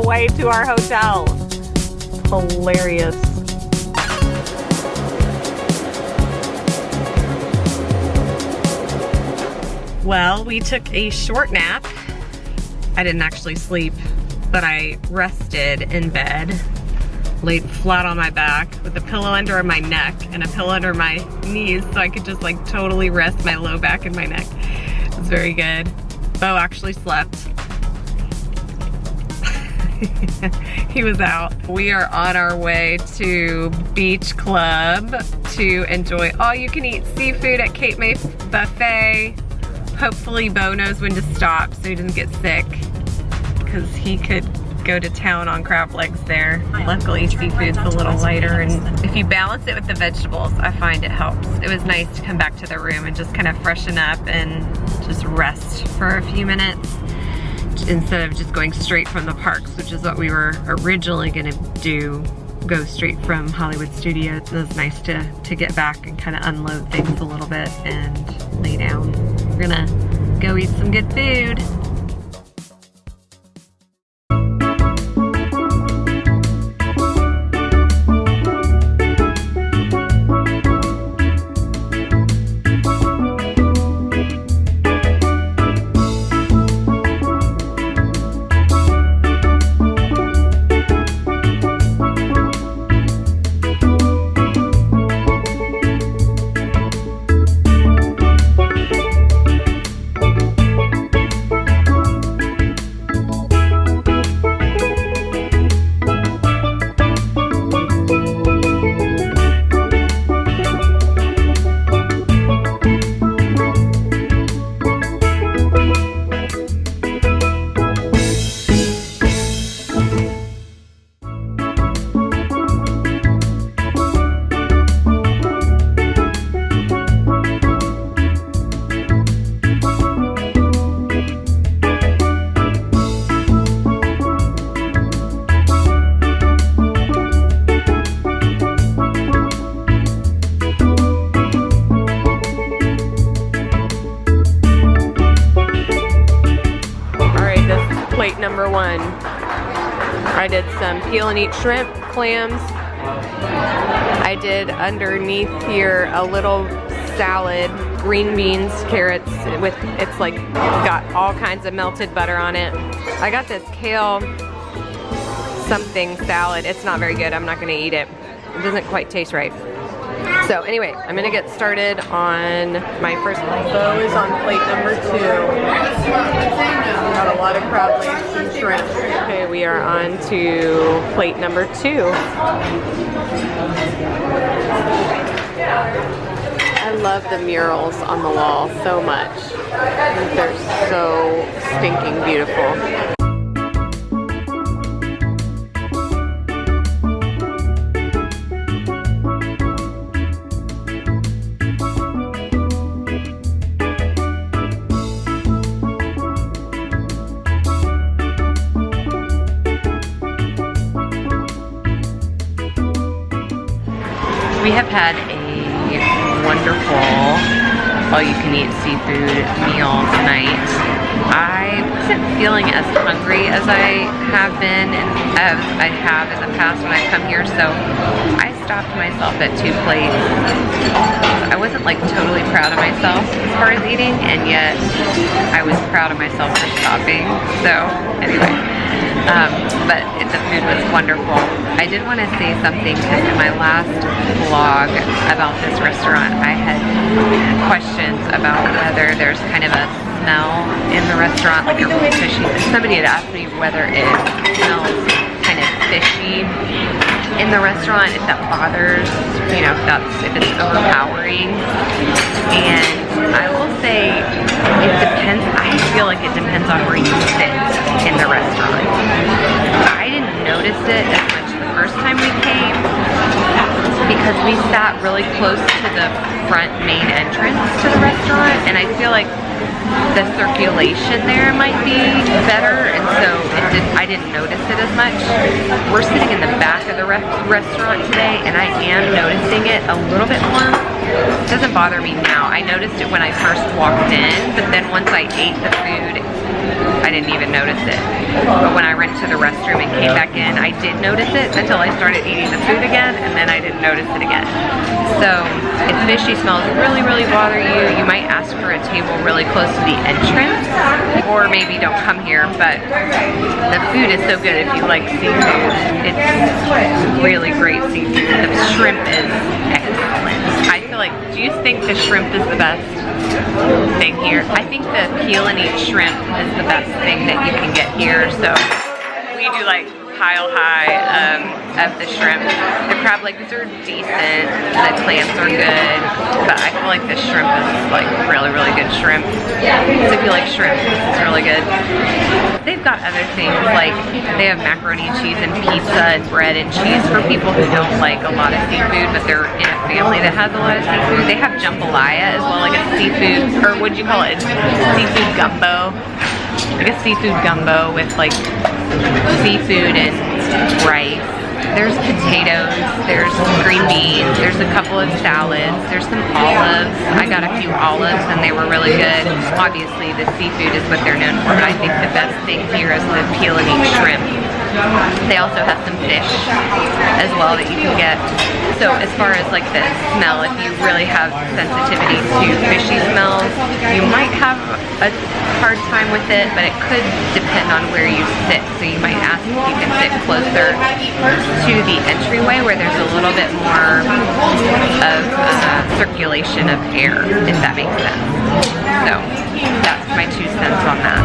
the way to our hotel. Hilarious. Well, we took a short nap. I didn't actually sleep, but I rested in bed, laid flat on my back with a pillow under my neck and a pillow under my knees so I could just like totally rest my low back and my neck. It was very good. Bo actually slept. He was out. We are on our way to Beach Club to enjoy all-you-can-eat seafood at Cape May Buffet. Hopefully Bo knows when to stop so he doesn't get sick, because he could go to town on crab legs there. Luckily seafood's a little lighter, and if you balance it with the vegetables, I find it helps. It was nice to come back to the room and just kind of freshen up and just rest for a few minutes instead of just going straight from the parks, which is what we were originally gonna do, go straight from Hollywood Studios. It was nice to get back and kind of unload things a little bit and lay down. We're gonna go eat some good food. Number one. I did some peel and eat shrimp, clams. I did underneath here a little salad, green beans, carrots with, it's like got all kinds of melted butter on it. I got this kale something salad. It's not very good. I'm not gonna eat it. It doesn't quite taste right. So anyway, I'm gonna get started on my first plate. Bo is on plate number 2. Got a lot of crab legs and shrimp. Okay, we are on to plate number 2. I love the murals on the wall so much. I think they're so stinking beautiful. We have had a wonderful all-you-can-eat seafood meal tonight. I wasn't feeling as hungry as I have been and as I have in the past when I come here, so I stopped myself at 2 plates. I wasn't like totally proud of myself as far as eating, and yet I was proud of myself for stopping. So anyway, but the food was wonderful. I did want to say something because in my last vlog about this restaurant, I had questions about whether there's kind of a smell in the restaurant, like a really fishy. Somebody had asked me whether it smells kind of fishy in the restaurant, if that bothers, you know, if it's overpowering. And I will say it depends. I feel like it depends on where you sit in the restaurant. I didn't notice it as much the first time we came because we sat really close to the front main entrance to the restaurant, and I feel like the circulation there might be better, and so I didn't notice it as much. We're sitting in the back of the restaurant today, and I am noticing it a little bit more. It doesn't bother me now. I noticed it when I first walked in, but then once I ate the food, I didn't even notice it. But when I went to the restroom and came back in, I did notice it until I started eating the food again, and then I didn't notice it again. So if fishy smells really, really bother you, you might ask for a table really close to the entrance, or maybe don't come here, but the food is so good if you like seafood. It's really great seafood. The shrimp is excellent. I feel like, do you think the shrimp is the best thing here? I think the peel and eat shrimp is the best thing that you can get here. So we do like pile high of the shrimp. The crab legs are decent, the clams are good, but I feel like the shrimp is like really, really good shrimp. So if you like shrimp, this is really good. They've got other things like they have macaroni and cheese and pizza and bread and cheese for people who don't like a lot of seafood, but they're in a family that has a lot of seafood. They have jambalaya as well, like a seafood, or what'd you call it? Seafood gumbo. Like a seafood gumbo with like seafood and rice. There's potatoes, there's green beans, there's a couple of salads, there's some olives. I got a few olives and they were really good. Obviously the seafood is what they're known for, but I think the best thing here is the peel and eat shrimp. They also have some fish as well that you can get. So as far as like the smell, if you really have sensitivity to fishy smells, you might have a hard time with it, but it could depend on where you sit. So you might ask if you can sit closer to the entryway where there's a little bit more of circulation of air, if that makes sense. So that's my 2 cents on that.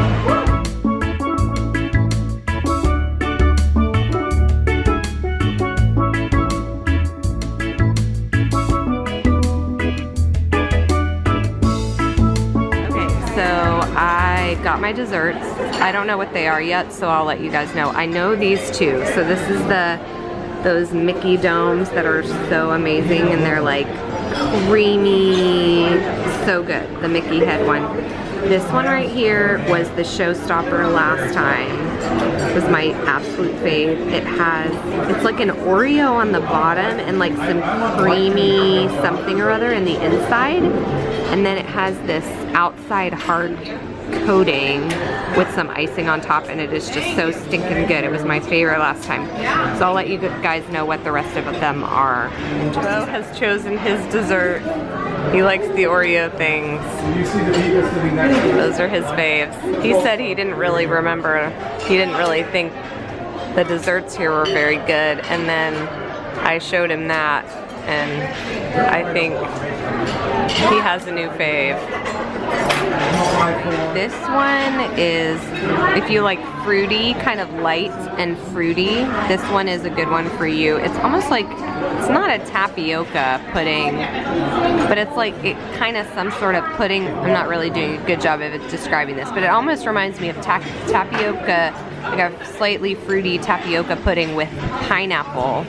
I got my desserts. I don't know what they are yet, so I'll let you guys know. I know these two. So this is those Mickey domes that are so amazing, and they're like creamy, so good. The Mickey head one. This one right here was the showstopper last time. It was my absolute fave. It's like an Oreo on the bottom and like some creamy something or other in the inside. And then it has this outside hard coating with some icing on top, and it is just so stinking good. It was my favorite last time. So I'll let you guys know what the rest of them are. Bo has chosen his dessert. He likes the Oreo things. Those are his faves. He said he didn't really remember, he didn't really think the desserts here were very good, and then I showed him that, and I think he has a new fave. This one is, if you like fruity, kind of light and fruity, this one is a good one for you. It's almost like, it's not a tapioca pudding, but it's like kind of some sort of pudding. I'm not really doing a good job of describing this, but it almost reminds me of tapioca, like a slightly fruity tapioca pudding with pineapple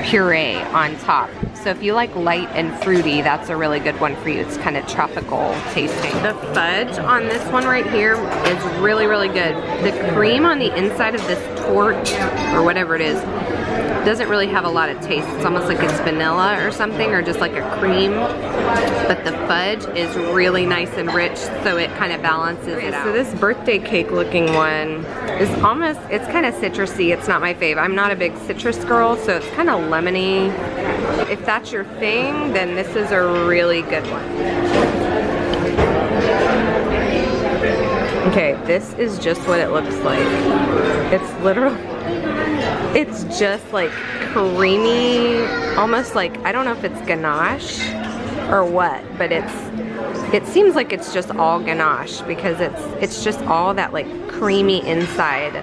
puree on top. So if you like light and fruity, that's a really good one for you. It's kind of tropical tasting. The fudge on this one right here is really, really good. The cream on the inside of this torte, or whatever it is, doesn't really have a lot of taste. It's almost like it's vanilla or something, or just like a cream. But the fudge is really nice and rich, so it kind of balances it out. So this birthday cake looking one is almost, it's kind of citrusy. It's not my fave. I'm not a big citrus girl, so it's kind of lemony. If that's your thing, then this is a really good one. Okay, this is just what it looks like. It's literally, it's just like creamy, almost like, I don't know if it's ganache or what, but it seems like it's just all ganache, because it's just all that like creamy inside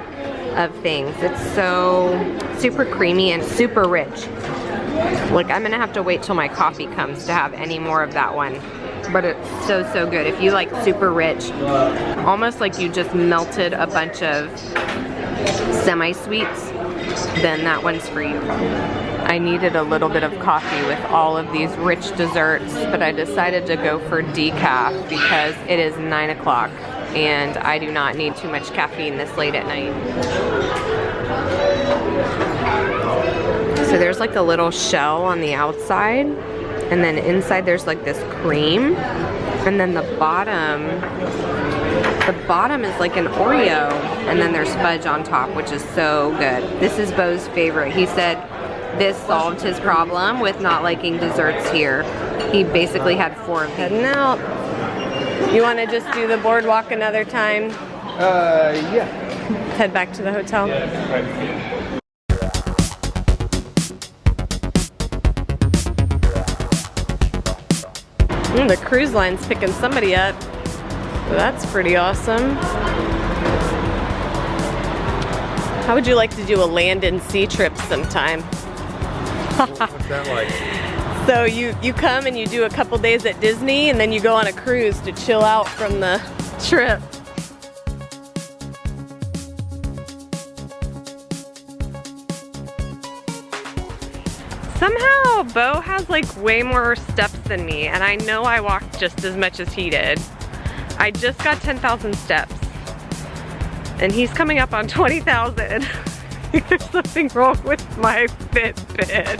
of things. It's so super creamy and super rich. Like, I'm gonna have to wait till my coffee comes to have any more of that one. But it's so, so good. If you like super rich, almost like you just melted a bunch of semi-sweets, then that one's for you. I needed a little bit of coffee with all of these rich desserts, but I decided to go for decaf because it is 9 o'clock and I do not need too much caffeine this late at night. So there's like a little shell on the outside, And then inside there's like this cream. And then the bottom is like an Oreo. And then there's fudge on top, which is so good. This is Bo's favorite. He said this solved his problem with not liking desserts here. He basically had 4 of these. Heading out. You want to just do the boardwalk another time? Yeah. Head back to the hotel? The cruise line's picking somebody up. That's pretty awesome. How would you like to do a land and sea trip sometime? What's that like? So you come and you do a couple days at Disney and then you go on a cruise to chill out from the trip. Somehow Bo has like way more steps than me, and I know I walked just as much as he did. I just got 10,000 steps and he's coming up on 20,000. There's something wrong with my Fitbit.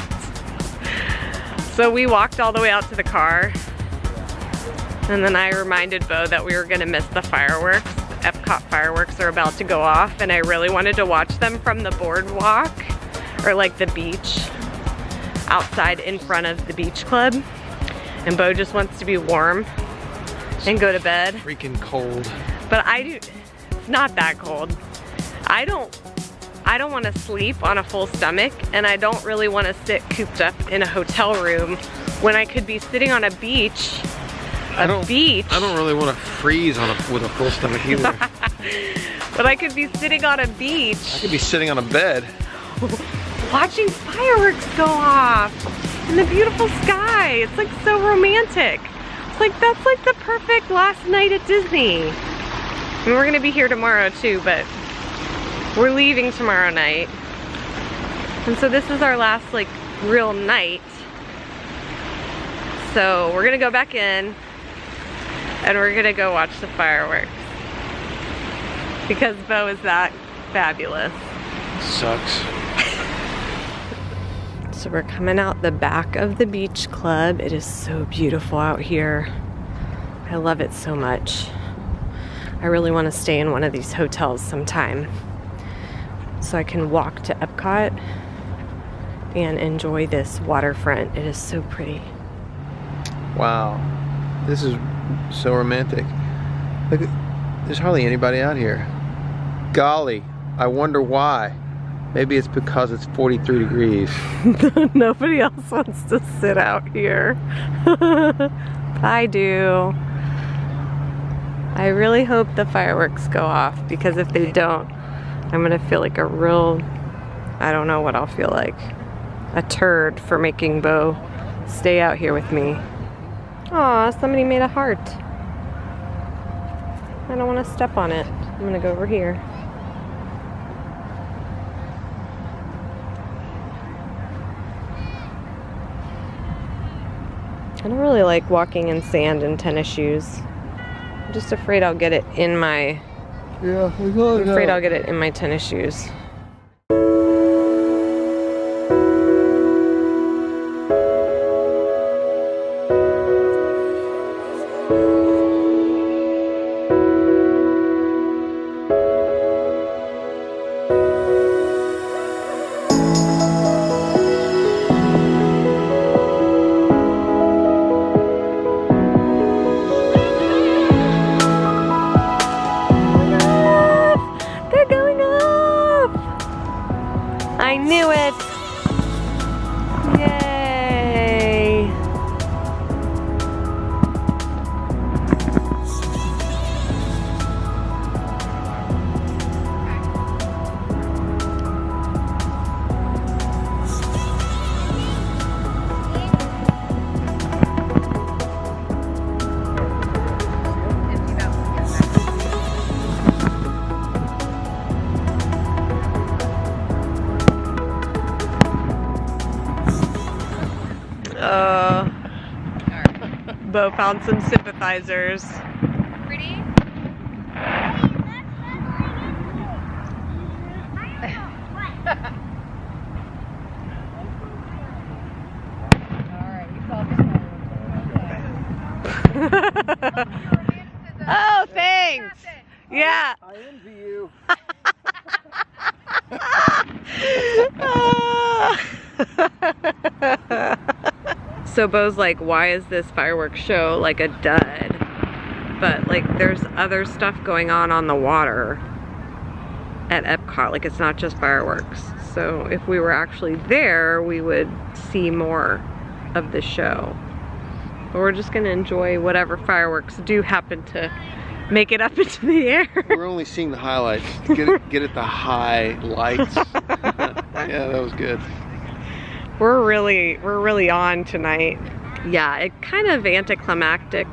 So we walked all the way out to the car, and then I reminded Bo that we were gonna miss the fireworks. Epcot fireworks are about to go off, and I really wanted to watch them from the boardwalk, or like the beach, outside in front of the beach club. And Bo just wants to be warm and go to bed. Freaking cold. But it's not that cold. I don't want to sleep on a full stomach, and I don't really want to sit cooped up in a hotel room when I could be sitting on a beach. I don't really want to freeze with a full stomach either. But I could be sitting on a beach. I could be sitting on a bed. Watching fireworks go off in the beautiful sky. It's like so romantic. It's like, that's like the perfect last night at Disney. And we're gonna be here tomorrow too, but we're leaving tomorrow night. And so this is our last like real night. So we're gonna go back in and we're gonna go watch the fireworks because Bo is that fabulous. Sucks. So we're coming out the back of the beach club. It is so beautiful out here. I love it so much. I really want to stay in one of these hotels sometime so I can walk to Epcot and enjoy this waterfront. It is so pretty. Wow, this is so romantic. Look, there's hardly anybody out here. Golly, I wonder why. Maybe it's because it's 43 degrees. Nobody else wants to sit out here. I do. I really hope the fireworks go off, because if they don't, I'm gonna feel like a real, I don't know what I'll feel like. A turd for making Bo stay out here with me. Aw, somebody made a heart. I don't want to step on it. I'm gonna go over here. I don't really like walking in sand in tennis shoes. I'm just afraid I'll get it in my... Yeah, we got it. I'm afraid I'll get it in my tennis shoes. I knew it! Yay! Bo found some sympathizers. Pretty? Alright, you saw this one. Oh, thanks. Yeah. I envy you. So Bo's like, why is this fireworks show like a dud? But like there's other stuff going on the water at Epcot. Like it's not just fireworks. So if we were actually there, we would see more of the show. But we're just gonna enjoy whatever fireworks do happen to make it up into the air. We're only seeing the highlights. Get at the highlights. Yeah, that was good. We're really on tonight. Yeah, it kind of anticlimactic.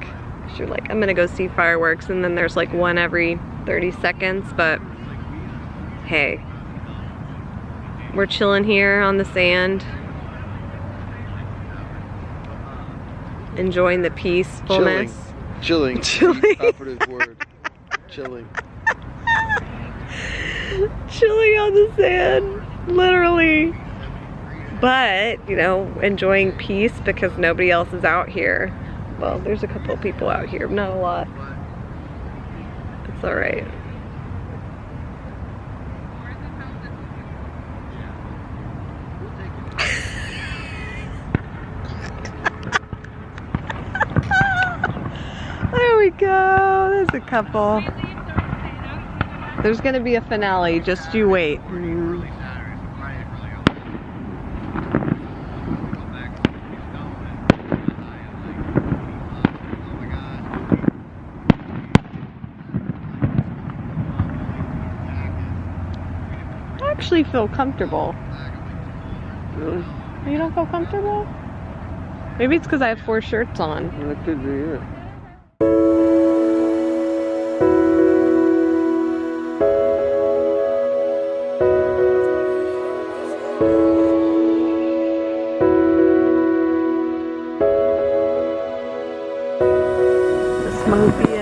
You're like, I'm gonna go see fireworks, and then there's like one every 30 seconds, but hey, we're chilling here on the sand, enjoying the peacefulness. Chilling. Chilling. Operative word. Chilling. Chilling on the sand, literally. But, you know, enjoying peace because nobody else is out here. Well, there's a couple of people out here, not a lot. It's all right. There we go. There's a couple. There's gonna be a finale. Just you wait. I actually feel comfortable. Really? You don't feel comfortable? Maybe it's because I have 4 shirts on. That could be it. This might be it.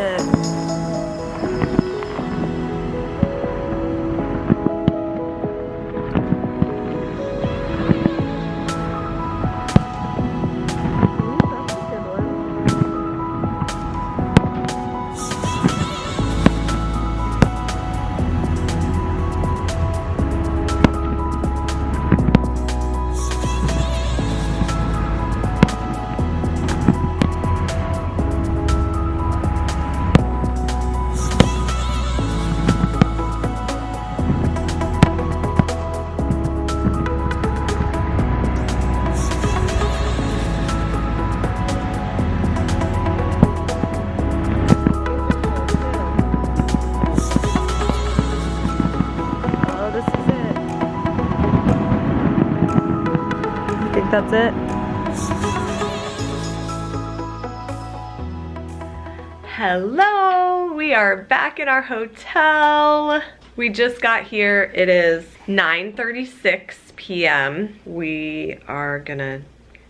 That's it. Hello, we are back in our hotel. We just got here. It is 9:36 p.m. We are gonna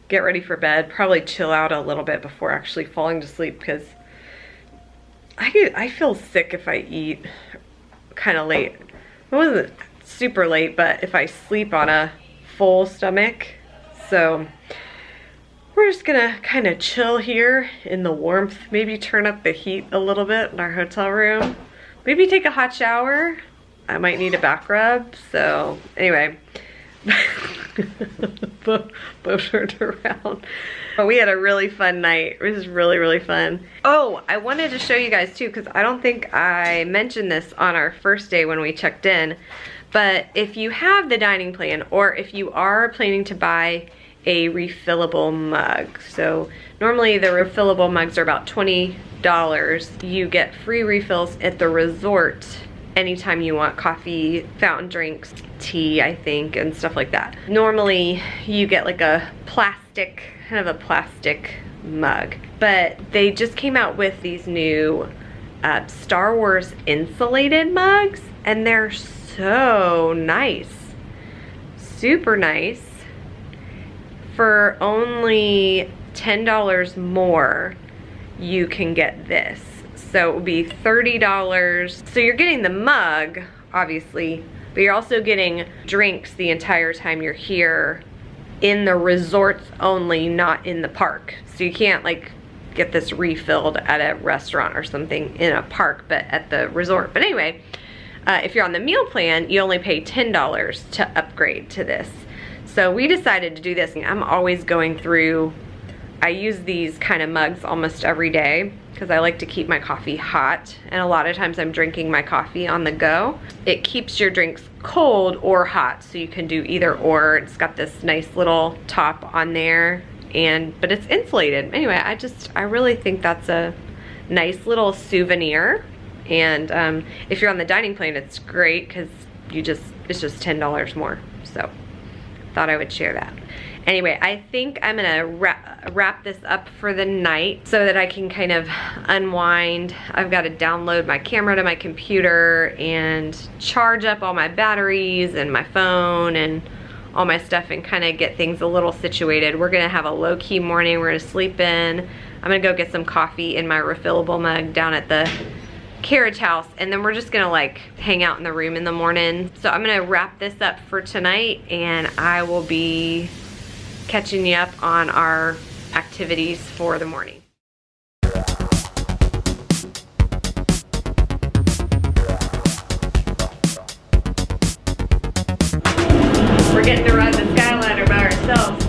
get ready for bed, probably chill out a little bit before actually falling to sleep because I feel sick if I eat kind of late. It wasn't super late, but if I sleep on a full stomach. So we're just gonna kind of chill here in the warmth, maybe turn up the heat a little bit in our hotel room, maybe take a hot shower. I might need a back rub. So anyway, Bo turned around. But we had a really fun night. It was really fun. Oh, I wanted to show you guys too, because I don't think I mentioned this on our first day when we checked in. But if you have the dining plan, or if you are planning to buy a refillable mug, so normally the refillable mugs are about $20. You get free refills at the resort anytime you want coffee, fountain drinks, tea, I think, and stuff like that. Normally you get like a plastic, kind of a plastic mug, but they just came out with these new Star Wars insulated mugs, and they're so nice, super nice. For only $10 more, you can get this. So it would be $30. So you're getting the mug, obviously, but you're also getting drinks the entire time you're here in the resorts only, not in the park. So you can't like get this refilled at a restaurant or something in a park, but at the resort. But anyway, if you're on the meal plan, you only pay $10 to upgrade to this. So we decided to do this. I'm always going through, I use these kind of mugs almost every day because I like to keep my coffee hot, and a lot of times I'm drinking my coffee on the go. It keeps your drinks cold or hot, so you can do either or. It's got this nice little top on there, but it's insulated. Anyway, I really think that's a nice little souvenir. And if you're on the dining plan, it's great because it's just $10 more. So thought I would share that. Anyway, I think I'm gonna wrap this up for the night so that I can kind of unwind. I've got to download my camera to my computer and charge up all my batteries and my phone and all my stuff and kind of get things a little situated. We're gonna have a low-key morning. We're gonna sleep in. I'm gonna go get some coffee in my refillable mug down at the carriage house, and then we're just gonna like hang out in the room in the morning. So I'm gonna wrap this up for tonight, and I will be catching you up on our activities for the morning. We're getting to ride the Skyliner by ourselves.